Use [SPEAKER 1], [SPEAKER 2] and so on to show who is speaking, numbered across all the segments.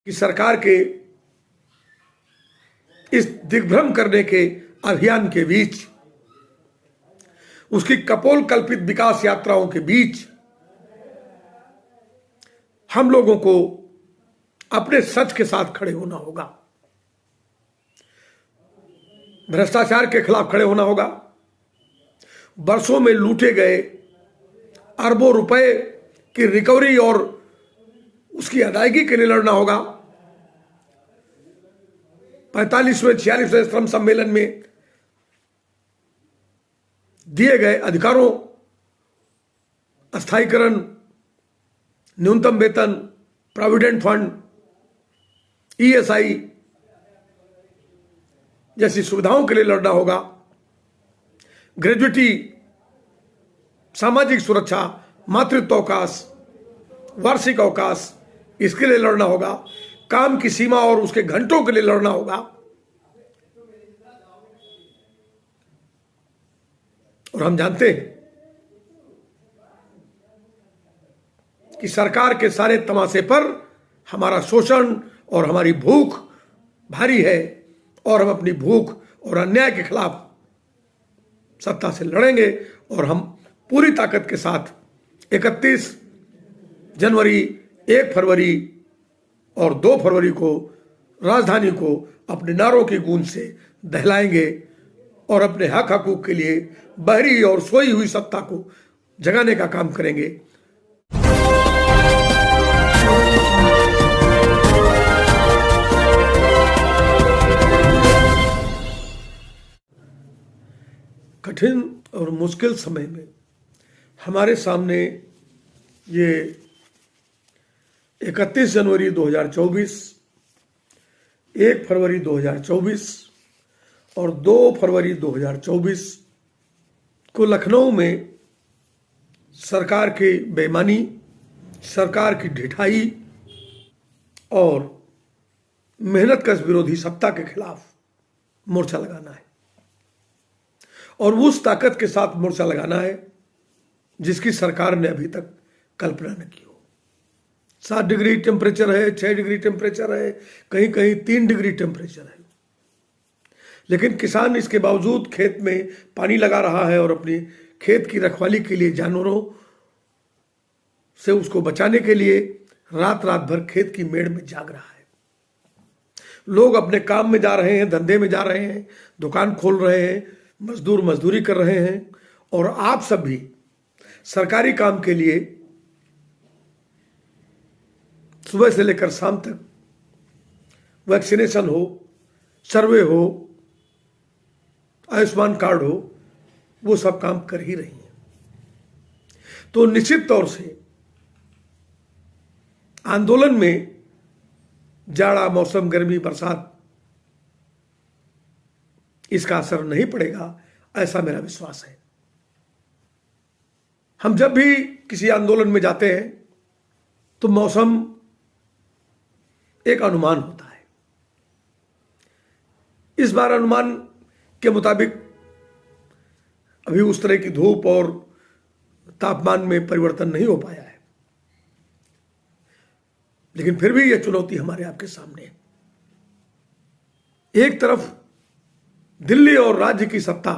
[SPEAKER 1] कि सरकार के इस दिग्भ्रम करने के अभियान के बीच, उसकी कपोल कल्पित विकास यात्राओं के बीच हम लोगों को अपने सच के साथ खड़े होना होगा। भ्रष्टाचार के खिलाफ खड़े होना होगा। वर्षों में लूटे गए अरबों रुपए की रिकवरी और उसकी अदायगी के लिए लड़ना होगा। 45वें 46वें श्रम सम्मेलन में दिए गए अधिकारों, अस्थायीकरण, न्यूनतम वेतन, प्रोविडेंट फंड, ईएसआई जैसी सुविधाओं के लिए लड़ना होगा। ग्रेजुएटी, सामाजिक सुरक्षा, मातृत्व अवकाश, वार्षिक अवकाश, इसके लिए लड़ना होगा। काम की सीमा और उसके घंटों के लिए लड़ना होगा। और हम जानते हैं कि सरकार के सारे तमाशे पर हमारा शोषण और हमारी भूख भारी है, और हम अपनी भूख और अन्याय के खिलाफ सत्ता से लड़ेंगे। और हम पूरी ताकत के साथ 31 जनवरी, 1 फरवरी और 2 फरवरी को राजधानी को अपने नारों की गूंज से दहलाएंगे और अपने हक हकूक के लिए बहरी और सोई हुई सत्ता को जगाने का काम करेंगे। कठिन और मुश्किल समय में हमारे सामने ये 31 जनवरी 2024, 1 फरवरी 2024 और 2 फरवरी 2024 को लखनऊ में सरकार की बेईमानी, सरकार की ढिठाई और मेहनतकश विरोधी सत्ता के खिलाफ मोर्चा लगाना है। और उस ताकत के साथ मोर्चा लगाना है जिसकी सरकार ने अभी तक कल्पना न की हो। 7 डिग्री टेम्परेचर है, 6 डिग्री टेम्परेचर है, कहीं कहीं 3 डिग्री टेम्परेचर है, लेकिन किसान इसके बावजूद खेत में पानी लगा रहा है और अपनी खेत की रखवाली के लिए, जानवरों से उसको बचाने के लिए रात रात भर खेत की मेड़ में जाग रहा है। लोग अपने काम में जा रहे हैं, धंधे में जा रहे हैं, दुकान खोल रहे हैं, मजदूर मजदूरी कर रहे हैं। और आप सब भी सरकारी काम के लिए सुबह से लेकर शाम तक वैक्सीनेशन हो, सर्वे हो, आयुष्मान कार्ड हो, वो सब काम कर ही रही हैं। तो निश्चित तौर से आंदोलन में जाड़ा, मौसम, गर्मी, बरसात, इसका असर नहीं पड़ेगा, ऐसा मेरा विश्वास है। हम जब भी किसी आंदोलन में जाते हैं तो मौसम एक अनुमान होता है। इस बार अनुमान के मुताबिक अभी उस तरह की धूप और तापमान में परिवर्तन नहीं हो पाया है, लेकिन फिर भी यह चुनौती हमारे आपके सामने है। एक तरफ दिल्ली और राज्य की सत्ता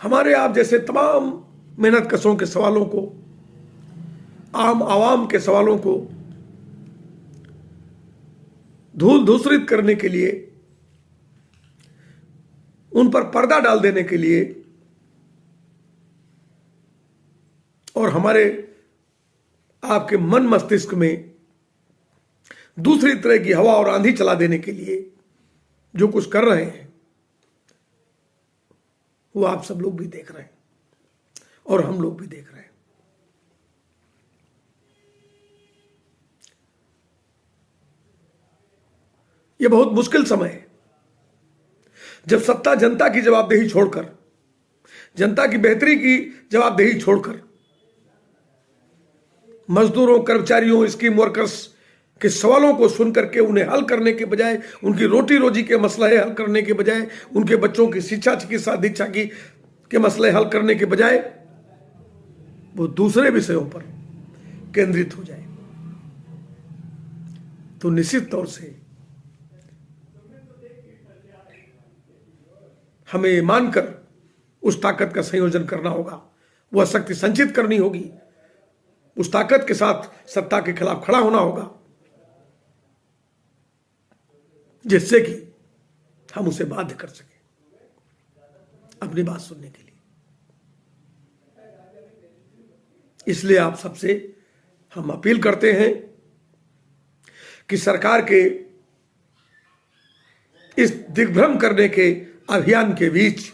[SPEAKER 1] हमारे आप जैसे तमाम मेहनतकशों के सवालों को, आम आवाम के सवालों को धूल धूसरित करने के लिए, उन पर पर्दा डाल देने के लिए और हमारे आपके मन मस्तिष्क में दूसरी तरह की हवा और आंधी चला देने के लिए जो कुछ कर रहे हैं, वो आप सब लोग भी देख रहे हैं और हम लोग भी देख रहे हैं। यह बहुत मुश्किल समय है जब सत्ता जनता की जवाबदेही छोड़कर, जनता की बेहतरी की जवाबदेही छोड़कर मजदूरों, कर्मचारियों, स्कीम वर्कर्स के सवालों को सुन करके उन्हें हल करने के बजाय, उनकी रोटी रोजी के मसले हल करने के बजाय, उनके बच्चों की शिक्षा, चिकित्सा, दीक्षा के मसले हल करने के बजाय वो दूसरे विषयों पर केंद्रित हो जाए। तो निश्चित तौर से हमें मानकर उस ताकत का संयोजन करना होगा, वह शक्ति संचित करनी होगी, उस ताकत के साथ सत्ता के खिलाफ खड़ा होना होगा, जिससे कि हम उसे बाध्य कर सकें अपनी बात सुनने के लिए। इसलिए आप सबसे हम अपील करते हैं कि सरकार के इस दिग्भ्रम करने के अभियान के बीच,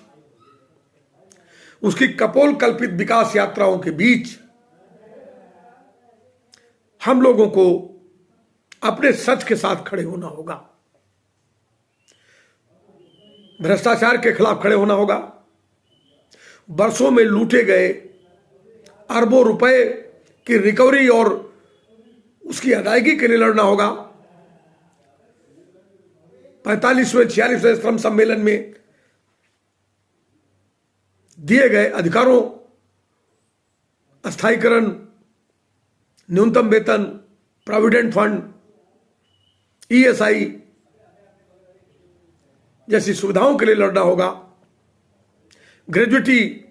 [SPEAKER 1] उसकी कपोल कल्पित विकास यात्राओं के बीच, हम लोगों को अपने सच के साथ खड़े होना होगा, भ्रष्टाचार के खिलाफ खड़े होना होगा, वर्षों में लूटे गए अरबों रुपए की रिकवरी और उसकी अदायगी के लिए लड़ना होगा। 45वें 46वें श्रम सम्मेलन में दिए गए अधिकारों, अस्थायीकरण, न्यूनतम वेतन, प्रोविडेंट फंड, ईएसआई जैसी सुविधाओं के लिए लड़ना होगा, ग्रेजुएटी,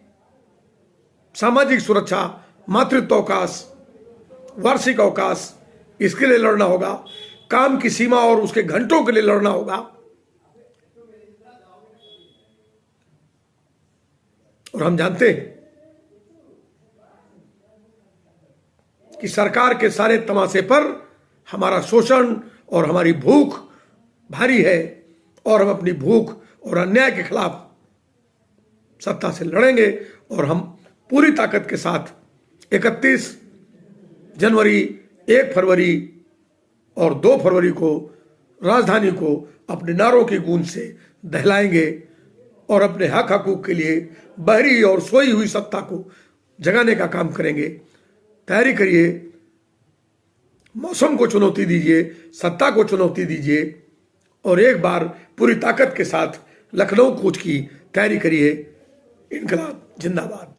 [SPEAKER 1] सामाजिक सुरक्षा, मातृत्व अवकाश, वार्षिक अवकाश, इसके लिए लड़ना होगा, काम की सीमा और उसके घंटों के लिए लड़ना होगा। और हम जानते हैं कि सरकार के सारे तमाशे पर हमारा शोषण और हमारी भूख भारी है, और हम अपनी भूख और अन्याय के खिलाफ सत्ता से लड़ेंगे, और हम पूरी ताकत के साथ 31 जनवरी, 1 फरवरी और 2 फरवरी को राजधानी को अपने नारों की गूंज से दहलाएंगे और अपने हक हकूक के लिए बहरी और सोई हुई सत्ता को जगाने का काम करेंगे। तैयारी करिए, मौसम को चुनौती दीजिए, सत्ता को चुनौती दीजिए, और एक बार पूरी ताकत के साथ लखनऊ कूच की तैयारी करिए। इनकलाब जिंदाबाद।